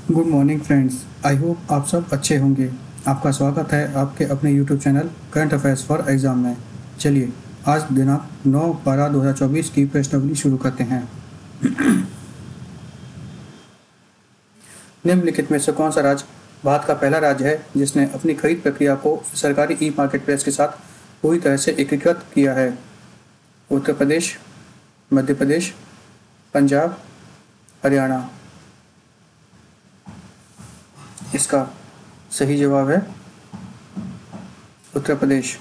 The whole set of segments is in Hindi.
Good morning friends. I hope आप सब अच्छे होंगे। आपका स्वागत है आपके अपने YouTube channel current affairs for exam में। चलिए आज दिनांक 9/12/2024 की प्रश्नावली शुरू करते हैं। निम्नलिखित में से कौन सा राज्य भारत का पहला राज्य है जिसने अपनी खरीद प्रक्रिया को सरकारी ई मार्केट प्लेस के साथ पूरी तरह से एकीकृत किया है? उत्तर प्रदेश, मध्य प्रदेश, पंजाब, हरियाणा। इसका सही जवाब है उत्तर प्रदेश।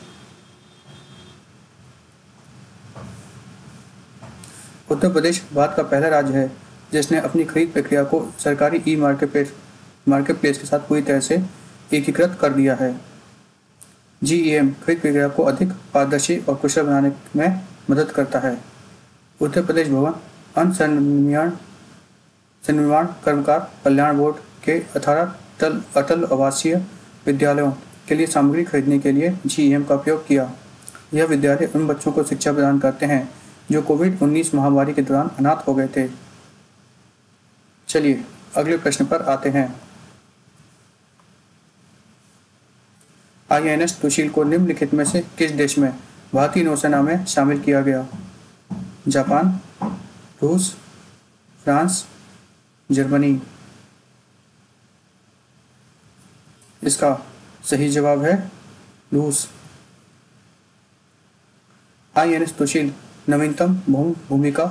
उत्तर प्रदेश भारत का पहला राज्य है जिसने अपनी खरीद प्रक्रिया को सरकारी ई मार्केट प्लेस के साथ पूरी तरह से एकीकृत कर दिया है। GEM खरीद प्रक्रिया को अधिक पारदर्शी और कुशल बनाने में मदद करता है। उत्तर प्रदेश भवन अन्य सन्निर्माण कर्मकार कल्याण बोर्ड के 18 अटल आवासीय विद्यालयों के लिए सामग्री खरीदने के लिए GEM का उपयोग किया। यह विद्यालय उन बच्चों को शिक्षा प्रदान करते हैं जो कोविड-19 महामारी के दौरान अनाथ हो गए थे। चलिए अगले प्रश्न पर आते हैं। INS सुशील को निम्नलिखित में से किस देश में भारतीय नौसेना में शामिल किया गया? जापान, रूस, फ्रांस, जर्मनी। इसका सही जवाब है रूस। INS सुशील नवीनतम भूमिका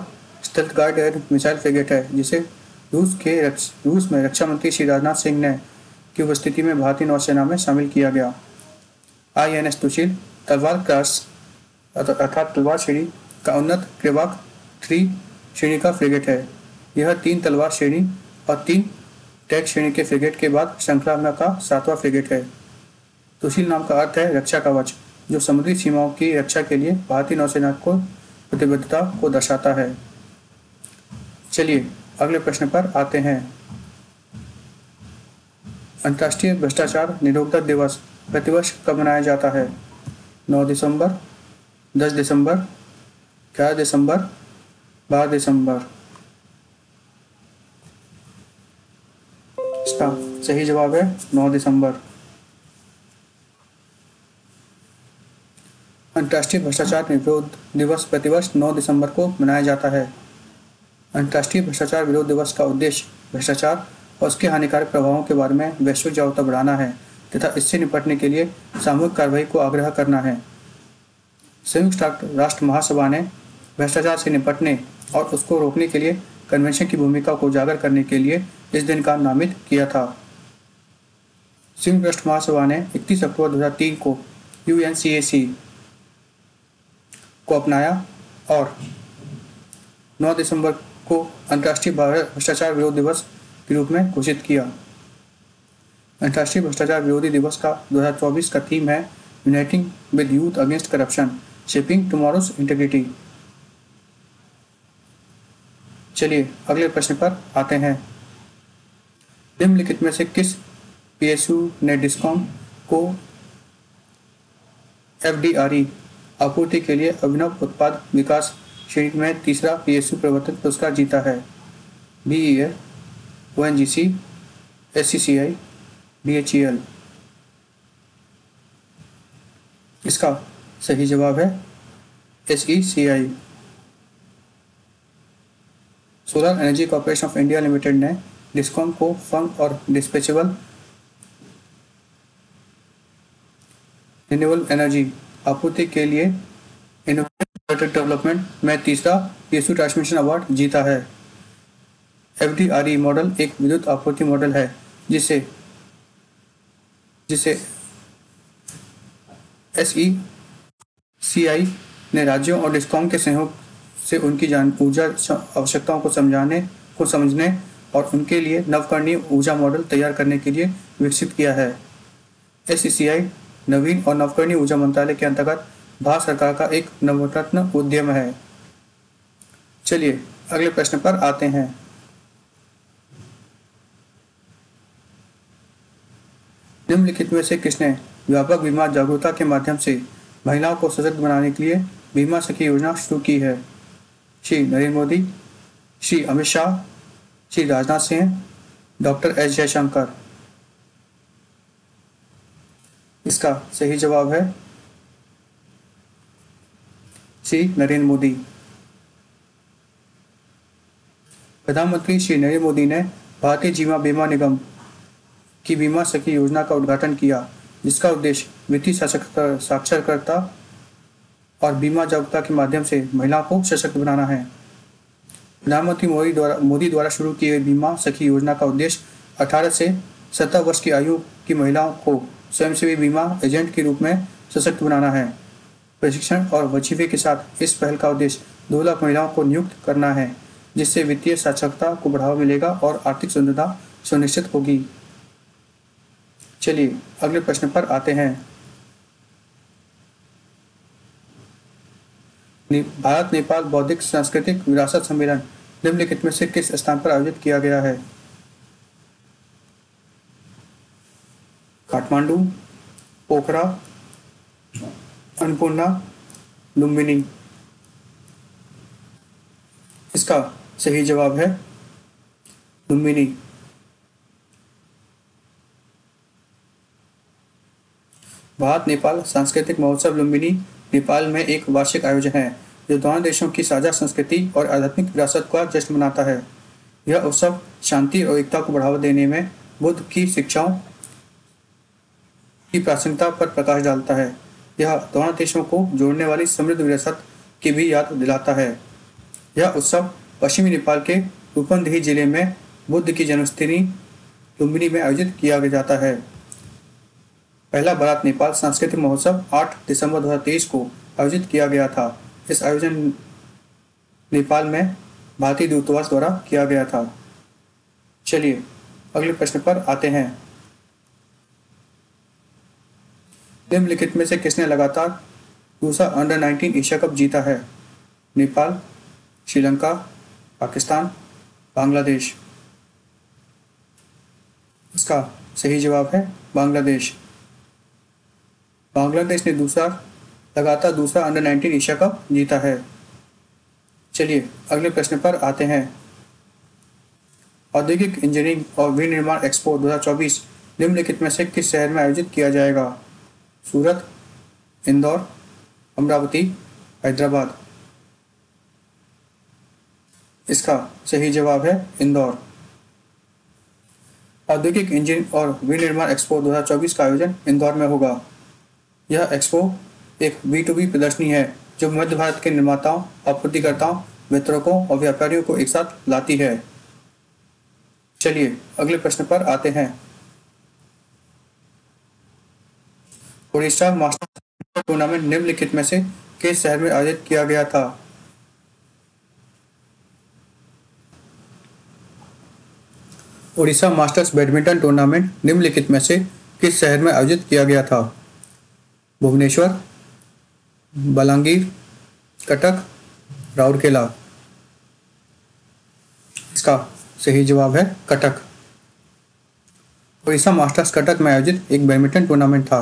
stealth guard air missile frigate है जिसे रूस में रक्षा मंत्री श्री राजनाथ सिंह ने की उपस्थिति में भारतीय नौसेना में शामिल किया गया। INS सुशील तलवार क्लास अर्थात तलवार श्रेणी का उन्नत क्रेवाक 3 श्रेणी का फ्रिगेट है। यह 3 तलवार श्रेणी और 3 टैंक श्रेणी के फ्रिगेट के बाद श्रृंखला का 7वां फ्रिगेट है। सुशील नाम का अर्थ है रक्षा कवच, जो समुद्री सीमाओं की रक्षा के लिए भारतीय नौसेना को प्रतिबद्धता को दर्शाता है। चलिए अगले प्रश्न पर आते हैं। अंतर्राष्ट्रीय भ्रष्टाचार निरोधक दिवस प्रतिवर्ष कब मनाया जाता है? 9 दिसंबर, 10 दिसंबर, 11 दिसंबर, 12 दिसंबर। इसका सही जवाब है 9 दिसंबर। अंतर्राष्ट्रीय भ्रष्टाचार विरोध दिवस प्रतिवर्ष 9 दिसंबर को मनाया जाता है। अंतर्राष्ट्रीय भ्रष्टाचार विरोध दिवस का उद्देश्य भ्रष्टाचार और उसके हानिकारक प्रभावों के बारे में वैश्विक जागरूकता बढ़ाना है तथा इससे निपटने के लिए सामूहिक कार्रवाई को आग्रह करना है। संयुक्त राष्ट्र महासभा ने भ्रष्टाचार से निपटने और उसको रोकने के लिए कन्वेंशन की भूमिका को उजागर करने के लिए इस दिन का नामित किया था। संयुक्त राष्ट्र महासभा ने 31 अक्टूबर 2003 को UNCAC को अपनाया और 9 दिसंबर को अंतर्राष्ट्रीय भ्रष्टाचार विरोध दिवस के रूप में घोषित किया। अंतर्राष्ट्रीय भ्रष्टाचार विरोधी दिवस का 2024 का थीम है uniting with youth against corruption, shaping tomorrow's integrity. चलिए अगले प्रश्न पर आते हैं। निम्नलिखित में से किस PSU ने डिस्कॉम को FDRE आपूर्ति के लिए अभिनव उत्पाद विकास श्रेणी में तीसरा PSU प्रवर्तन पुरस्कार जीता है? BEL, ONGC, SCCI, BHEL। इसका सही जवाब है SECI। Solar energy corporation of India limited ने डिस्कॉम को फंक और डिस्पैचेबल रिन्यूएबल एनर्जी आपूर्ति के लिए इनोवेटिव डेवलपमेंट में तीसरा PSU ट्रांसमिशन अवार्ड जीता है। FDRE मॉडल एक विद्युत आपूर्ति मॉडल है जिसे SECI ने राज्यों और डिस्कॉम के सहयोग से उनकी ऊर्जा आवश्यकताओं को समझने और उनके लिए नवकरणीय ऊर्जा मॉडल तैयार करने के लिए विकसित किया है। SECI नवीन और नवकरणीय ऊर्जा मंत्रालय के अंतर्गत भारत सरकार का एक नवरत्न उद्यम है। चलिए अगले प्रश्न पर आते हैं। निम्नलिखित में से किसने व्यापक बीमा जागरूकता के माध्यम से महिलाओं को सशक्त बनाने के लिए बीमा सखी योजना शुरू की है? Shri Narendra Modi, Shri Amit Shah, Shri Rajnath Singh, doctor S Jaishankar. इसका सही जवाब है श्री नरेंद्र मोदी। प्रधानमंत्री श्री नरेंद्र मोदी ने भारतीय जीवन बीमा निगम की बीमा सखी योजना का उद्घाटन किया, जिसका उद्देश्य वित्तीय साक्षरता और बीमा जागरूकता के माध्यम से महिलाओं को सशक्त बनाना है। प्रधानमंत्री मोदी द्वारा शुरू की गई बीमा सखी योजना का उद्देश्य 18 से 70 वर्ष की आयु की महिलाओं को स्वयंसेवी बीमा एजेंट के रूप में सशक्त बनाना है। प्रशिक्षण और वजीफे के साथ इस पहल का उद्देश्य 2 लाख महिलाओं को नियुक्त करना है, जिससे वित्तीय साक्षरता को बढ़ावा मिलेगा और आर्थिक स्वतंत्रता सुनिश्चित होगी। चलिए अगले प्रश्न पर आते हैं। भारत नेपाल बौद्धिक सांस्कृतिक विरासत सम्मेलन निम्नलिखित में से किस स्थान पर आयोजित किया गया है? काठमांडू, पोखरा, अन्नपूर्णा, लुम्बिनी। इसका सही जवाब है लुम्बिनी। भारत नेपाल सांस्कृतिक महोत्सव लुम्बिनी नेपाल में एक वार्षिक आयोजन है जो दोनों देशों की साझा संस्कृति और आध्यात्मिक विरासत का जश्न मनाता है। यह उत्सव शांति और एकता को बढ़ावा देने में बुद्ध की शिक्षाओं की प्रासंगिकता पर प्रकाश डालता है। यह दोनों देशों को जोड़ने वाली समृद्ध विरासत की भी याद दिलाता है। यह उत्सव पश्चिमी नेपाल के रूपन्देही जिले में बुद्ध की जन्मस्थली लुम्बिनी में आयोजित किया जाता है। पहला भारत नेपाल सांस्कृतिक महोत्सव 8 दिसंबर 2023 को आयोजित किया गया था। इस आयोजन नेपाल में भारतीय दूतावास द्वारा किया गया था। चलिए अगले प्रश्न पर आते हैं। निम्नलिखित में से किसने लगातार दूसरा अंडर 19 एशिया कप जीता है? नेपाल, श्रीलंका, पाकिस्तान, बांग्लादेश। इसका सही जवाब है बांग्लादेश। बांग्लादेश ने लगातार दूसरा अंडर 19 एशिया कप जीता है। चलिए अगले प्रश्न पर आते हैं। औद्योगिक इंजीनियरिंग और विनिर्माण एक्सपो 2024 निम्नलिखित में से किस शहर में आयोजित किया जाएगा? सूरत, इंदौर, अमरावती, हैदराबाद। इसका सही जवाब है इंदौर। औद्योगिक इंजीनियरिंग और विनिर्माण एक्सपो 2024 का आयोजन इंदौर में होगा। यह एक्सपो एक B2B प्रदर्शनी है जो मध्य भारत के निर्माताओं, आपूर्तिकर्ताओं, वितरकों और व्यापारियों को एक साथ लाती है। चलिए अगले प्रश्न पर आते हैं। उड़ीसा मास्टर्स टूर्नामेंट निम्नलिखित में से किस शहर में आयोजित किया गया था? उड़ीसा मास्टर्स बैडमिंटन टूर्नामेंट निम्नलिखित में से किस शहर में आयोजित किया गया था? भुवनेश्वर, बलांगीर, कटक, राउरकेला। इसका सही जवाब है कटक। उड़ीसा मास्टर्स कटक में आयोजित एक बैडमिंटन टूर्नामेंट था।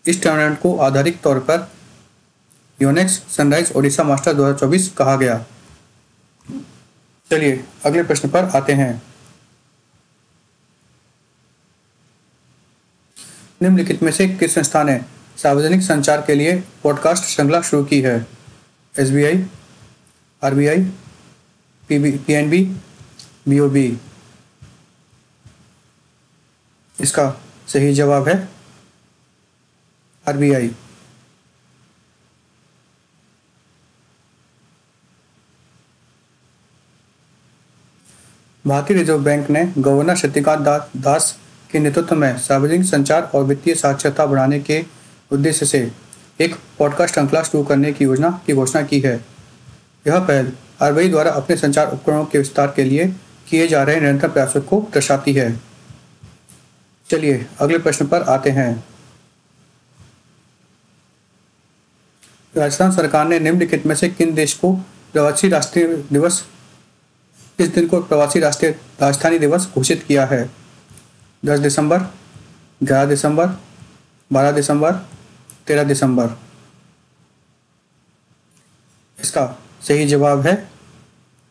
इस टूर्नामेंट को आधारिक तौर पर योनेक्स सनराइज ओडिशा मास्टर्स 2024 कहा गया। चलिए अगले प्रश्न पर आते हैं। निम्नलिखित में से किस संस्था ने सार्वजनिक संचार के लिए पॉडकास्ट श्रृंखला शुरू की है? SBI, RBI, PNB, BOB। इसका सही जवाब है RBI। भारतीय रिजर्व बैंक ने गवर्नर शक्तिकांत दास के नेतृत्व में सार्वजनिक संचार और वित्तीय साक्षरता बढ़ाने के उद्देश्य से एक पॉडकास्ट श्रृंखला शुरू करने की योजना की घोषणा की है। यह पहल RBI द्वारा अपने संचार उपकरणों के विस्तार के लिए किए जा रहे निरंतर प्रयासों को दर्शाती है। चलिए अगले प्रश्न पर आते हैं। राजस्थान सरकार ने निम्नलिखित में से किन देश को प्रवासी राष्ट्रीय दिवस किस दिन को प्रवासी राष्ट्रीय राजधानी दिवस घोषित किया है? 10 दिसंबर, 11 दिसंबर, 12 दिसंबर, 13 दिसंबर। इसका सही जवाब है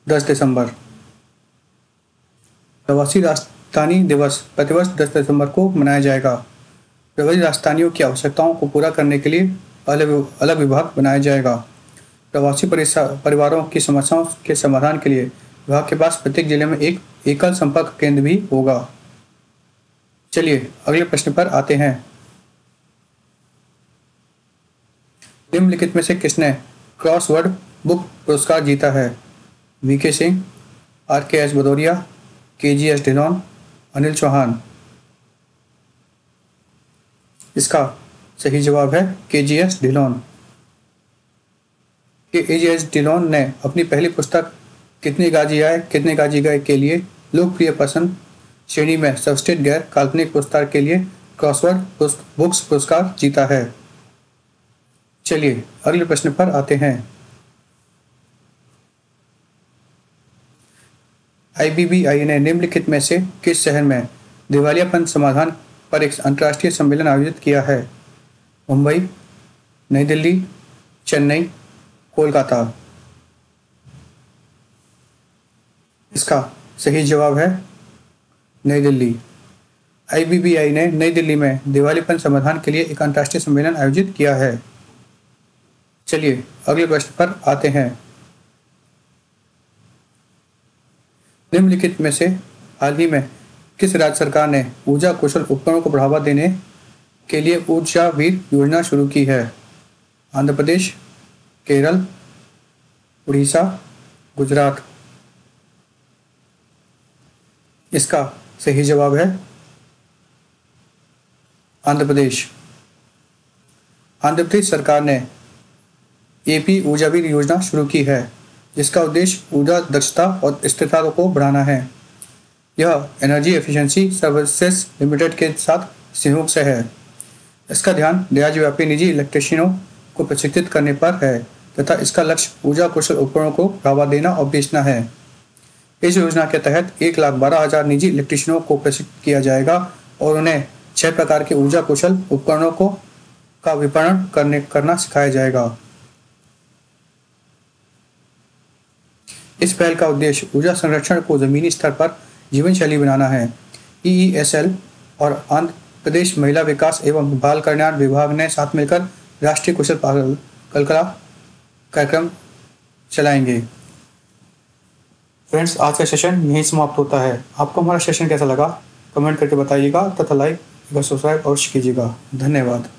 10 दिसंबर। प्रवासी राजधानी दिवस प्रतिवर्ष 10 दिसंबर को मनाया जाएगा। प्रवासी राजधानियों की आवश्यकताओं को पूरा करने के लिए अलग अलग विभाग बनाया जाएगा। प्रवासी परिवारों की समस्याओं के समाधान के लिए विभाग के पास प्रत्येक जिले में एक एकल संपर्क केंद्र भी होगा। चलिए अगले प्रश्न पर आते हैं। निम्नलिखित में से किसने क्रॉसवर्ड बुक पुरस्कार जीता है? V K Singh, RKS Bhadauria, KGS Dhillon, Anil Chauhan. इसका सही जवाब है KGS ढिल्लोन। KGS ढिल्लोन ने अपनी पहली पुस्तक कितने गाजी आए कितने गाजी गए के लिए लोकप्रिय पसंद श्रेणी में सर्वश्रेष्ठ गैर काल्पनिक पुरस्कार के लिए क्रॉसवर्ड बुक्स पुरस्कार जीता है। चलिए अगले प्रश्न पर आते हैं। IBBI ने निम्नलिखित में से किस शहर में दिवालियापन समाधान पर एक अंतर्राष्ट्रीय सम्मेलन आयोजित किया है? मुंबई, नई दिल्ली, चेन्नई, कोलकाता। इसका सही जवाब है नई दिल्ली। IBBI ने नई दिल्ली में दिवालियापन समाधान के लिए एक अंतर्राष्ट्रीय सम्मेलन आयोजित किया है। चलिए अगले प्रश्न पर आते हैं। निम्नलिखित में से हाल ही में किस राज्य सरकार ने ऊर्जा कुशल उपकरणों को बढ़ावा देने के लिए ऊर्जा वीर योजना शुरू की है? आंध्र प्रदेश, केरल, उड़ीसा, गुजरात। इसका सही जवाब है आंध्र प्रदेश। आंध्र प्रदेश सरकार ने AP ऊर्जा वीर योजना शुरू की है, जिसका उद्देश्य ऊर्जा दक्षता और स्थिरता को बढ़ाना है। यह एनर्जी एफिशिएंसी सर्विसेज लिमिटेड के साथ सहयोग से है। इसका ध्यान राज्यव्यापी निजी इलेक्ट्रीशियनों को प्रशिक्षित करने पर है तथा इसका लक्ष्य ऊर्जा कुशल उपकरणों को बढ़ावा देना और बेचना है। इस योजना के तहत 1,12,000 निजी इलेक्ट्रीशियनों को प्रशिक्षित किया जाएगा और उन्हें 6 प्रकार के ऊर्जा कुशल उपकरणों का विपणन करना सिखाया जाएगा। इस पहल का उद्देश्य ऊर्जा संरक्षण को जमीनी स्तर पर जीवन शैली बनाना है। EESL और आंध्र प्रदेश महिला विकास एवं बाल कल्याण विभाग ने साथ मिलकर राष्ट्रीय कुशल कला कार्यक्रम चलाएंगे। फ्रेंड्स, आज का सेशन यहीं समाप्त होता है। आपको हमारा सेशन कैसा लगा कमेंट करके बताइएगा तथा लाइक व सब्सक्राइब अवश्य कीजिएगा। धन्यवाद।